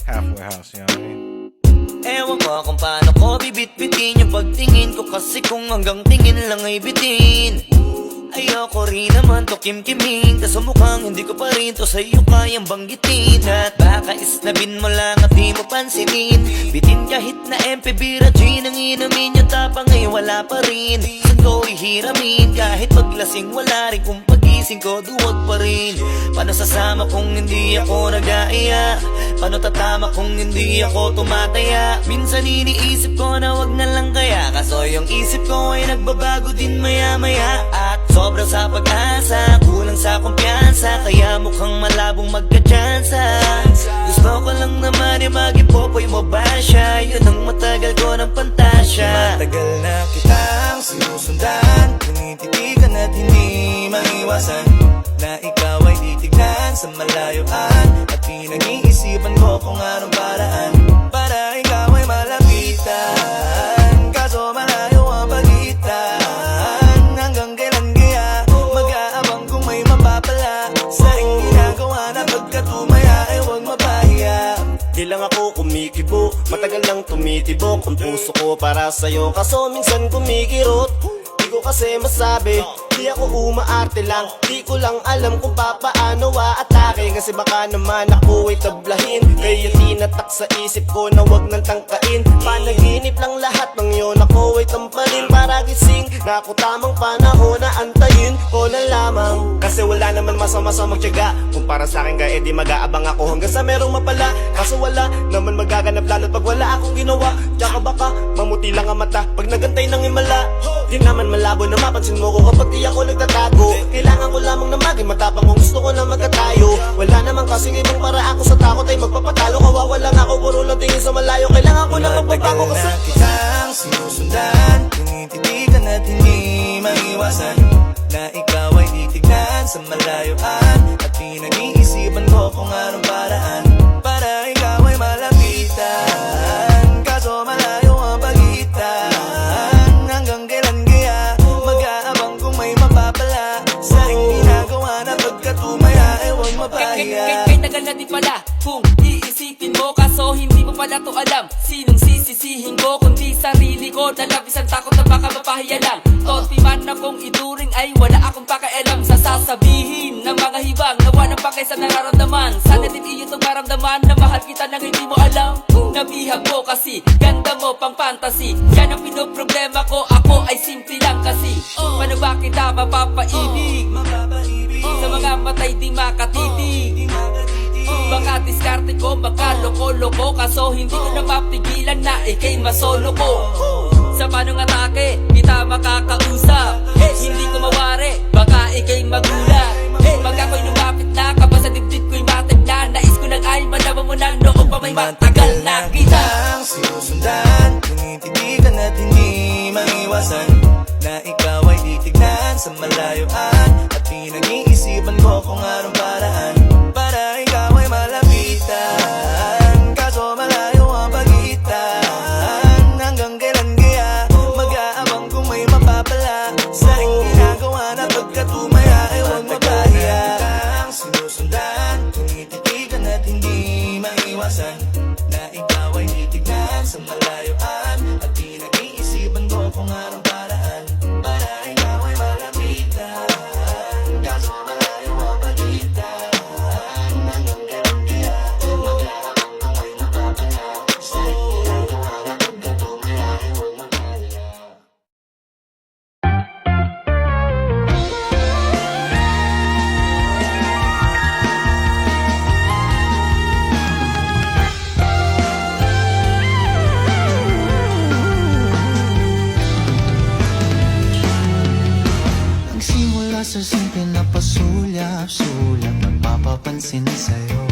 halfway house, you know what I mean? Ewan ko kung paano ko bibit-bitin yung pagtingin ko, kasi kung hanggang tingin lang ay bitin. Ayoko rin naman to kim-kiming, kaso mukhang hindi ko pa rin to sa'yo kayang banggitin. At baka isnabin mo lang at di mo pansinin, bitin kahit na MP Bira Gin ang inumin, yung tapang ay wala pa rin. Saan ko ihiramin, kahit paglasing wala rin, kung pagising ko duwag pa rin. Paano sasama kung hindi ako nag-aaya? Paano tatama kung hindi ako tumataya? Minsan iniisip ko na wag na lang kaya, kaso yung isip ko ay nagbabago din maya-maya. At sobrang sa pag-asa, kulang sa kumpiyansa, kaya mukhang malabong magka-tsansa. Gusto ko lang naman yung mag-ipopoy mo ba siya? Yun ang matagal ko ng pantasya. Matagal na kitang sinusundan, tinititigan at hindi maiwasan na ikaw ay titignan sa malayuan. At pinag-iisipan ko kung anong paraan para ikaw ay malapitan, kaso malayo ang pagitan. Hanggang kailan kaya mag-aabang kung may mapapala sa ring ginagawa na pagkatumaya ay huwag mapahiya. Di lang ako kumikibo, matagal lang tumitibok ang puso ko para sa'yo, kaso minsan kumikirot. Di ko kasi masabi, di ako umaarte lang, di ko lang alam kung papaano aatake. Kasi baka naman ako ay tablahin, kaya tinatak sa isip ko na wag nang tangkain. Panaginip lang lahat ng yun, ako ay tamparin para gising na ako tamang panahon na antayin ko na lamang. Kasi wala naman masama sa magtiyaga, kung para sa akin kaya edi mag-aabang ako hanggang sa merong mapala. Kaso wala naman magaganap lalo't pag wala akong ginawa. Tsaka baka mamuti lang ang mata pag nagantay ng himala. Di naman malabo na mapansin mo ko kapag di ako nagtatago. Kailangan ko lamang na maging matapang kung gusto ko na magkatayo. Wala naman kasing ibang para ako sa takot ay magpapatalo. Kawawa lang ako, puro lang tingin sa malayo. Kailangan ko na magpapago kasi Matagal na kitang sinusundan, tinititigan at hindi maiwasan na ikaw ay titignan sa malayuan. At pinag-iisipan ko kung anong paraan para ikaw ay malapitan, kaso malayo ang pagitan. Hanggang kailan kaya mag-aabang kung may mapapala sa ring ginagawa na pagkatumaya ay huwag mapahiya. Kay tagal na di pala kung iisipin mo, kaso hindi mo pala to alam. Sinong sisisihin ko kundi sarili ko, na labis ang takot na baka mapahiya lang. Tonti man akong ituring ay wala akong pakialam sa sasabihin ng mga hibang na walang pakay sa nararamdaman. Sana din iyo itong maramdaman na mahal kita nang hindi mo alam. Nabihag mo kasi, ganda mo pang fantasy, yan ang pinoproblema ko, ako ay simple lang kasi. Paano ba kita mapapaibig sa mga matay di makatitig? Baka diskarte ko, baka loko-loko, kaso hindi ko na mapigilan na ikay masolo ko. Sa panong atake, kita makakausap, hindi ko mawari, baka ikay magulat. Pag ako'y lumapit na, kapag sa dibdib ko'y matagna, nais ko lang ay malaman mo na noong pa may matagal na kita. Sinusundan, tinititigan at hindi maiwasan na ikaw ay titignan sa malayuan. At pinag-iisipan ko kung anong paraan para ikaw ay malapitan, kaso malayo ang pagitan. Hanggang kailan kaya mag-aabang kung may mapapala sa ring ginagawa na pagkatumaya ay huwag mapahiya. Sinusundan, tinititigan at hindi maiwasan na ikaw ay titignan sa malayuan. At pinag-iisipan ko kung anong paraan para ikaw ay malapitan, kaso malayo ang pagitan. Hanggang kailan kaya mag-aabang kung may mapapala sa ring ginagawa na pagkatumaya ay huwag mapahiya. Nagsimula sa simple na pasulyap-sulyap, nagpapapansin sa'yo.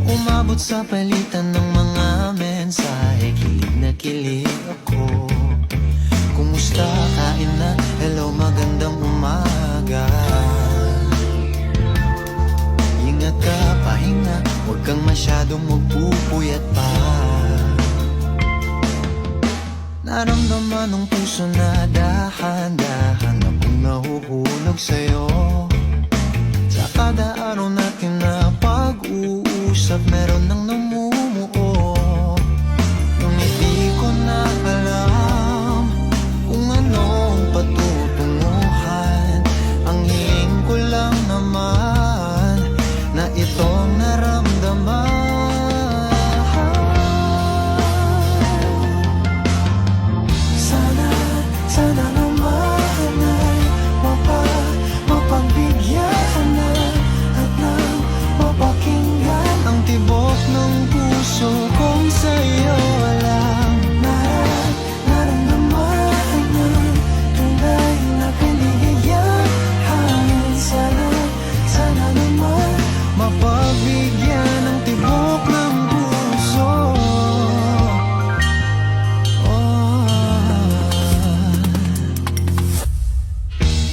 Umabot sa palitan ng mga mensahe, kilig na kilig ako. Kumusta, kain na, hello, magandang umaga. Ingat ka, pahinga, huwag kang masyadong magpupuyat pa. Naramdaman ng puso na dahan-dahan akong nahuhulog sa'yo. Sa kada araw natin na pag-uusap, at meron nang namumuo. Ngunit di ko na alam kung anong patutunguhan. Ang hiling ko lang naman na itong naramdaman. Sana naman ay mapagbigyan na at nang mapakinggan ang tibok ng puso kong sa'yo lang naramdaman ng tunay na kaligayahan. Sana naman mapagbigyan ng tibok ng puso.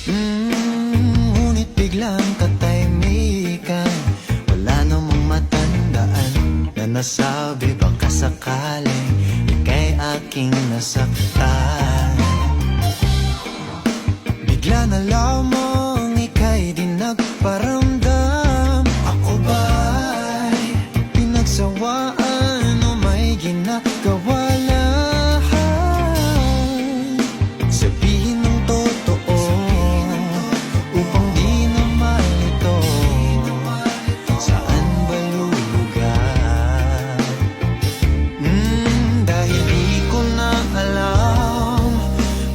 Ngunit biglang katahimikan, wala namang matandaan na nasabi baka sakaling ika'y aking nasaktan. Bigla na lamang ika'y di nagparamdam. Ako ba'y pinagsawaan o may ginagawa lang? Sabihin ng totoo upang di na malito. Saan ba lulugar? Dahil di ko na alam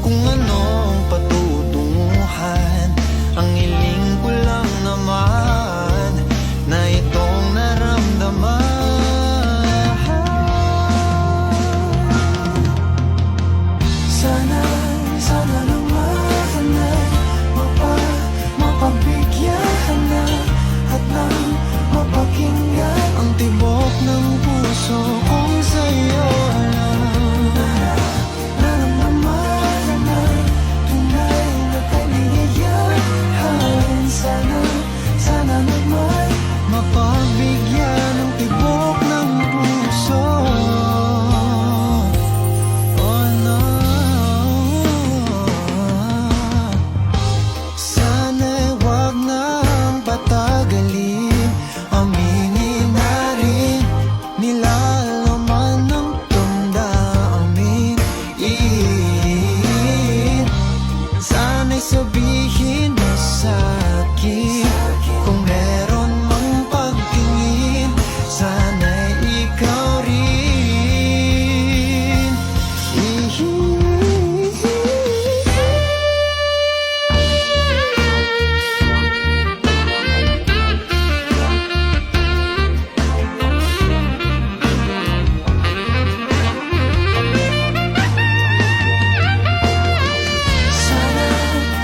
kung anong patutunguhan. Ang hiling ko lang naman na itong naramdaman. Sana naman ay mapagbigyan na at nang mapakinggan ang tibok ng puso kong sa'yo lang naramdaman na tunay na kaligayahan. Sana naman mapagbigyan ng tibok ng puso. Oh no, sana'y wag nang patagalin. Aminin na rin nilalaman ng damdamin. Sana'y sabihin mo sa'kin kung meron mang pagtingin. Sana'y ikaw rin.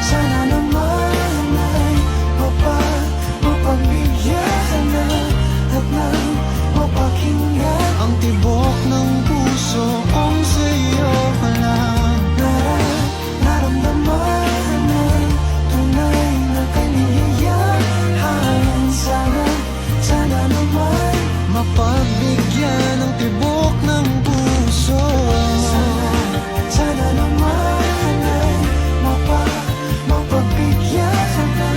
Sana naman ay mapagbigyan na at nang mapakinggan ang tibok ng puso kong sa'yo lang naramdaman ng tunay na kaligayahan. Sana naman mapagbigyan ng tibok ng puso. Sana naman ay mapagbigyan na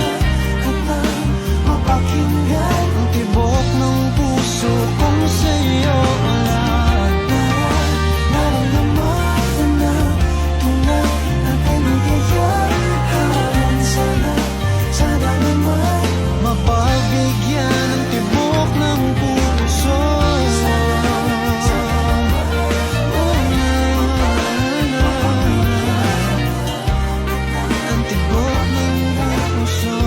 at nang mapakinggan ang tibok ng puso kong sa'yo lang naramdaman na tunay na kaligayahan. Sana naman mapagbigyan ng tibok ng puso. Ang tibok ng puso.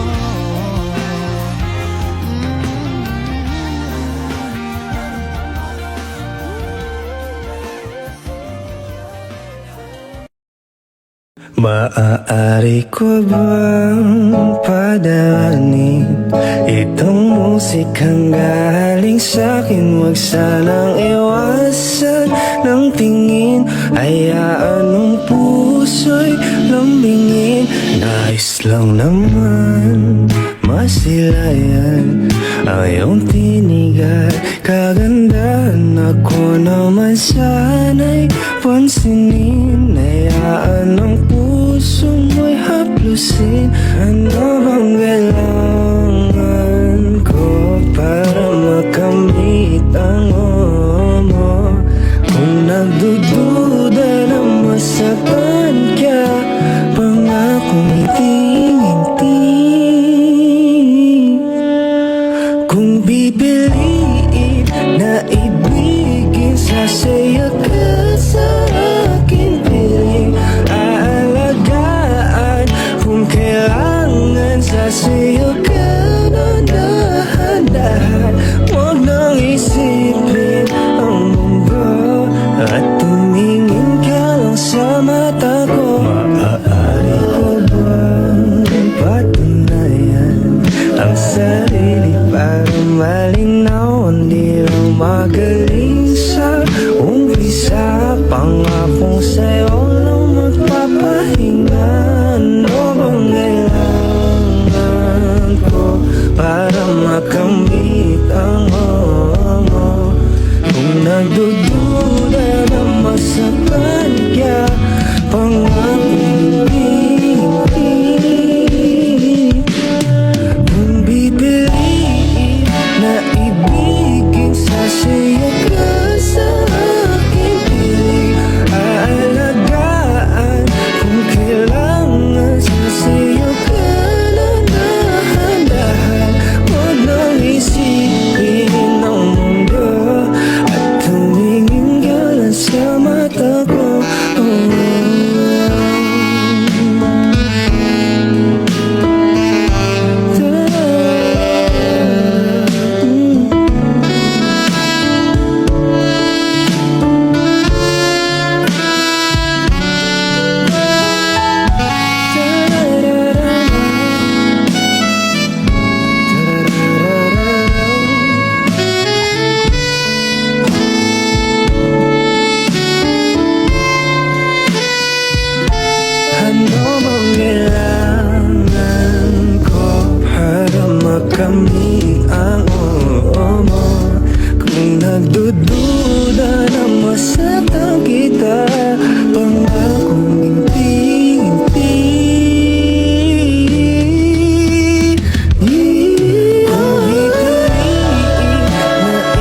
Maaari ko bang padaanin itong musikang galing sa'kin? Huwag sanang iwasan ng tingin, hayaan ng puso'y lambingin. Nais lang naman masilayan ang iyong tinig at kagandahan. Ako naman sana'y pansinin, hayaan ng puso mo'y haplusin. Ano bang kailangan ko para makamit magaling sa umpisa. Pangakong sa'yo lang magpapahinga. Ano bang kailangan ko para makamit ang kung nagdududa na masaktan ka, pangakong hindi. Kung pipiliin na ibigin, sasaya ka sa aking piling. Aalagaan kung kailangan, sasayo ka na dahan-dahan. Huwag nang isipin ang mundo at tumingin ka lang sa mata ko. Ano bang kailangan ko para makamit ang oo mo? Kung nagdududa na masaktan kita, pangakong hindi. Kung pipiliin na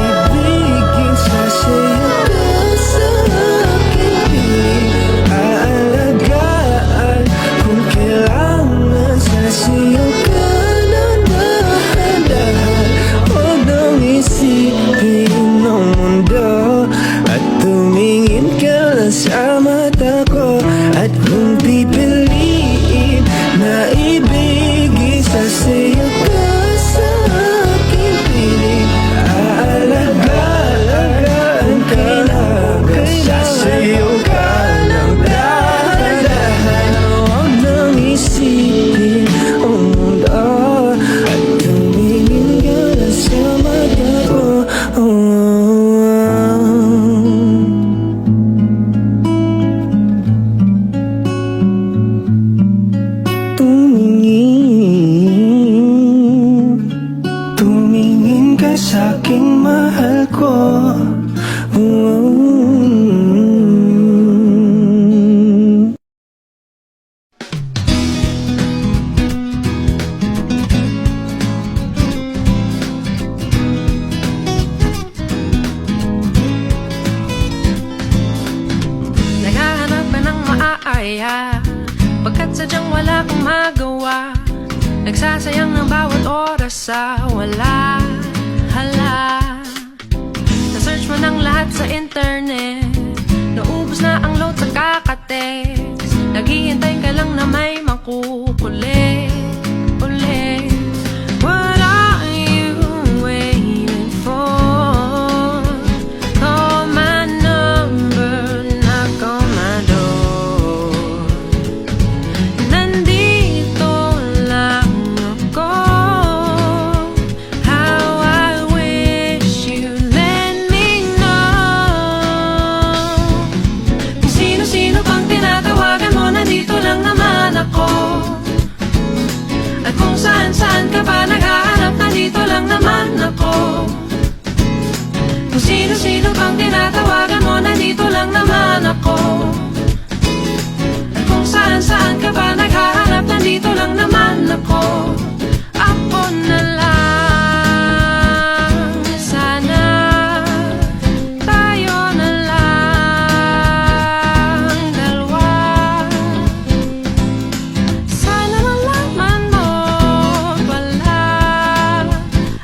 ibigin, sasaya ka sa aking piling. Aalagaan kung kailangan, sasayo ka na dahan-dahan. Huwag nang isipin ang mundo at tumingin ka lang sa mata ko. At kung pipiliin na ibigin, sasayo ka sa aking piling. Aalagaan ka lang, sasayo ka ng dahan-dahan. Huwag nang isipin ang mundo at tumingin ka lang sa mata ko. Tumingin ka sa'king mahal ko. Naghahanap ka ng maaaya, pagkat sadyang wala kang magawa. Nagsasayang ng bawat oras sa wala. Hala, na-search mo ng lahat sa internet, naubos na ang load sa kakatext. Naghihintay ka lang na may makukulit ulit. What are you waiting for? Call my number, knock on my door. Nandito lang ako. How I wish you let me know. Kung sino-sino pang tinatawagan mo, nandito lang naman ako. At kung saan-saan ka pa naghahanap, nandito lang naman ako. Kung sino-sino pang tinatawagan mo, nandito lang naman ako. At kung saan-saan ka pa naghahanap, nandito lang naman ako. Ako na lang, sana tayo na lang dalawa. Sana malaman mo pala,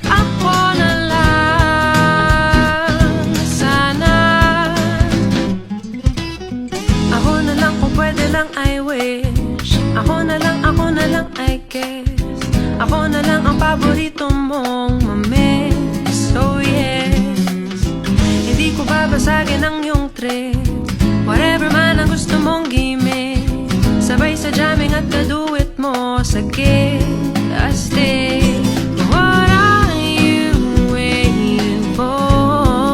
ako na lang, sana. Ako na lang kung pwede lang, I wish. Ako na lang I guess. Ako na lang ang paborito mong mamiss. Oh yes, hindi ko babasagin ang iyong trip. Whatever man ang gusto mong gimmick, sabay sa jamming at kaduit mo sa gig. Astig, what are you waiting for?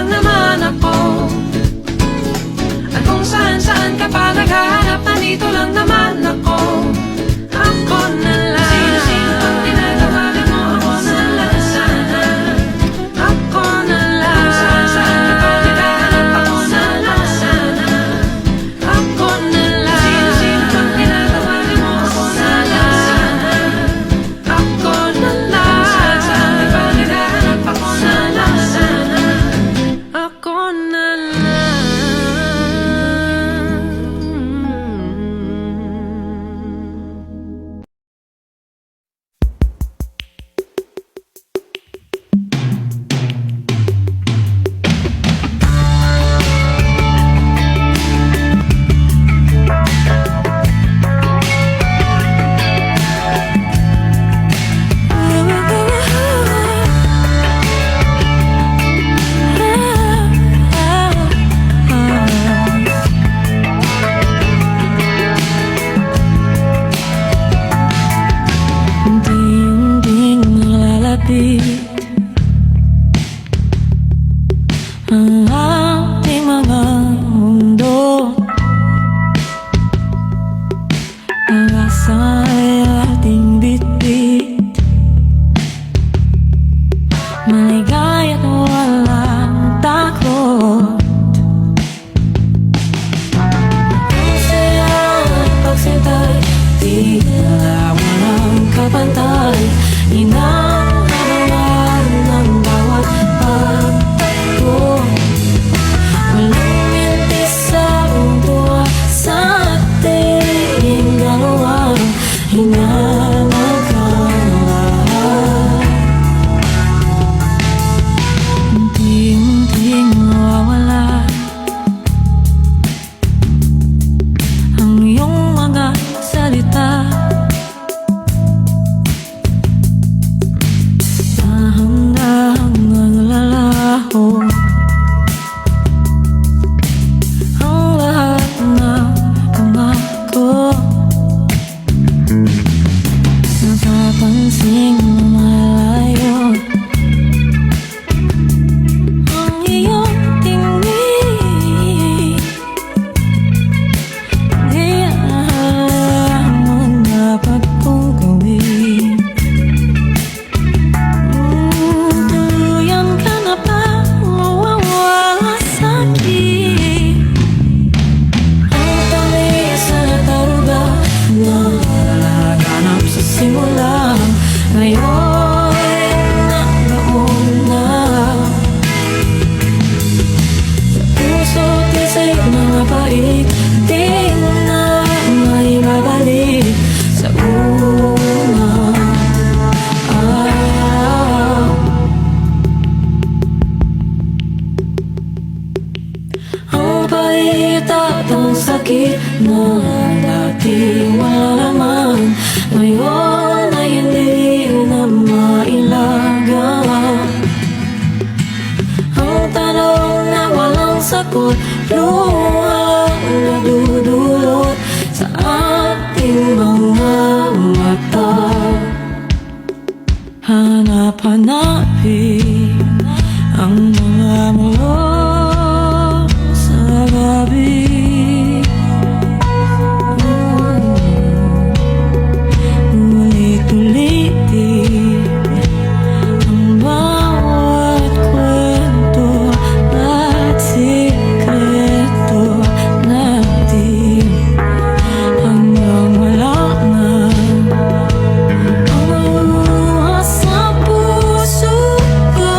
lang naman ako. At kung saan-saan ka pa naghahanap, nandito lang naman ako. Ako na lang. Sino-sino pang tinatawagan mo, ako na lang sana. Ako na lang. Kung saan-saan ka pa naghahanap, ako na lang sana. Ako na lang. Sino-sino pang tinatawagan mo, ako na lang sana. Ako na lang. Kung saan-saan ka pa naghahanap, ako na lang sana. Ako na lang. Unti-unting nalalapit ang ating mga mundo. Ang asa ay ating bitbit, maligaya at walang takot. Ang saya at pagsintay, tila walang kapantay. Inahabawan ng bawat pagtakbo, walang mintis sa tuwa sa ating dalawa. Hinanap ang lahat, unti-unting nawawala ang iyong mga salita. Dahan-dahang naglalaho ang lahat na pangako. Napapansing malayo ang iyong tingin. Di alam mo dapat kong gawin. Tuluyan ka na ba mawawala sa'kin? Ang tamis na taruga na nalaganap sa simula, ngayon nagbaon na sa puso't isa'y mga pait, di na maibabalik sa una. Ang pait at ang sakit na dati wala naman, ngayon ay hindi na mailaga. Ang tanong na walang sagot, luhang nadudulot sa ating mga mata. Hanap-hanapin ang mga mulo sa gabi. Ulit-ulitin ang bawat kwento at sikreto natin hanggang wala na ang maluha sa puso ko.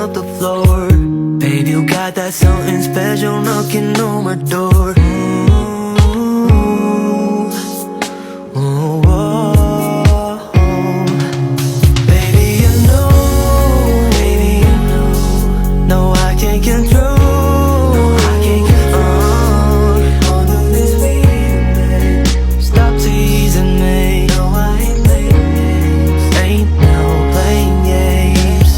up the floor. Baby, you got that something special knocking on my door. Ooh, ooh, oh. Baby, you know, no, I can't control. All of this feeling. Stop teasing me. No, I ain't playing games. Ain't no playing games.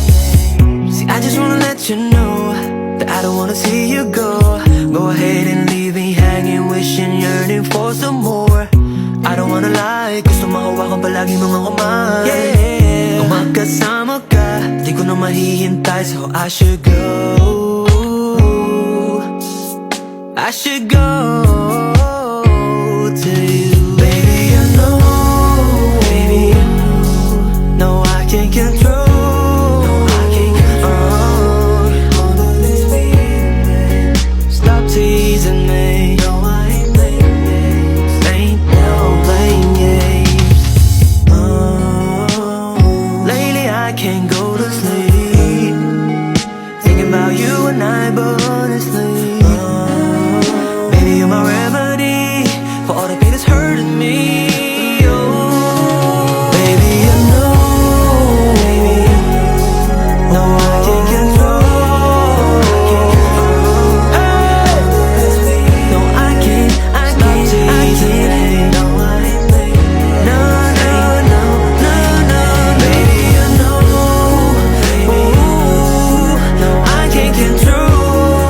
See, I just wanna let you know that I don't wanna see you go. Go ahead and leave me hanging, wishing, yearning for some more. I don't wanna lie, gusto mahawakan palagi mga kamay. Yeah, kung magkasama ka, di ko na mahihintay, so I should go. I should go to you. Baby, I know, no, I can't control. All of this feeling. Stop teasing me. No, I ain't playing games. Ain't no playing games. Lately I can't go to sleep, thinking about you and I, but honestly, baby, you're my remedy for all the pain that's hurting me. Oh, baby, you know, no, I can't control. Hey! No, I can't. No, I ain't playing. No, baby, you know, no, I can't control.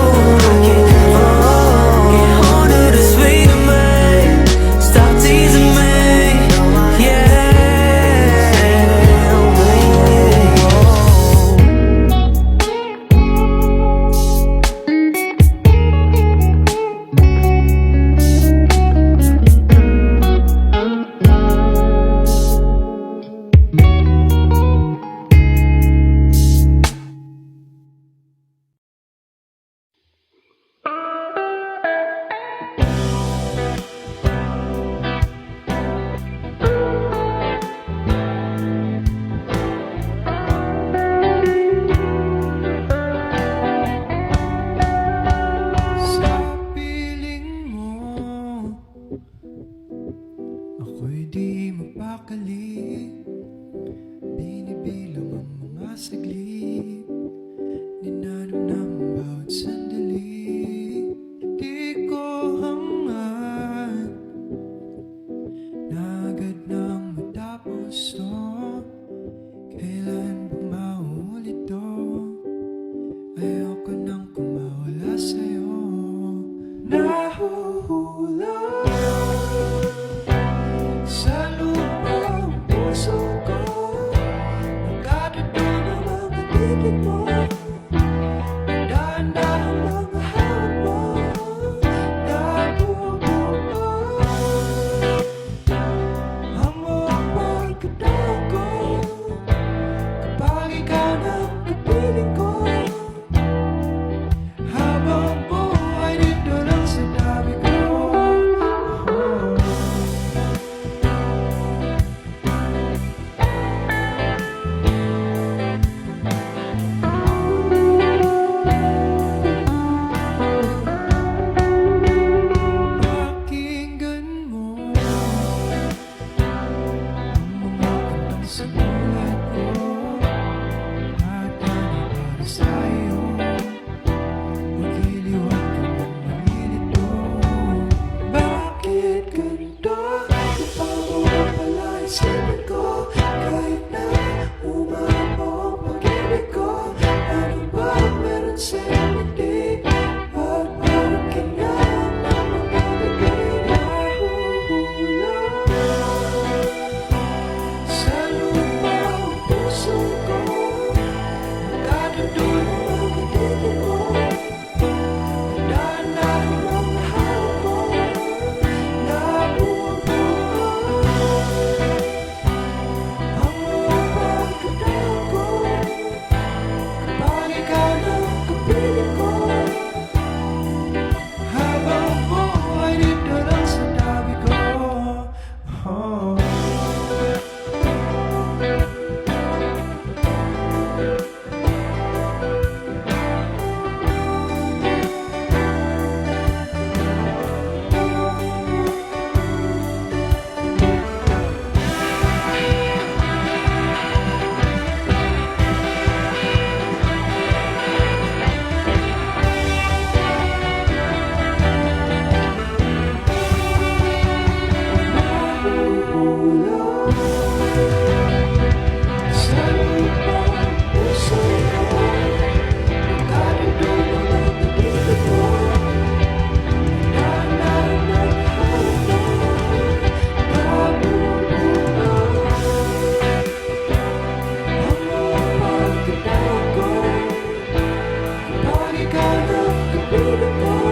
baby boy.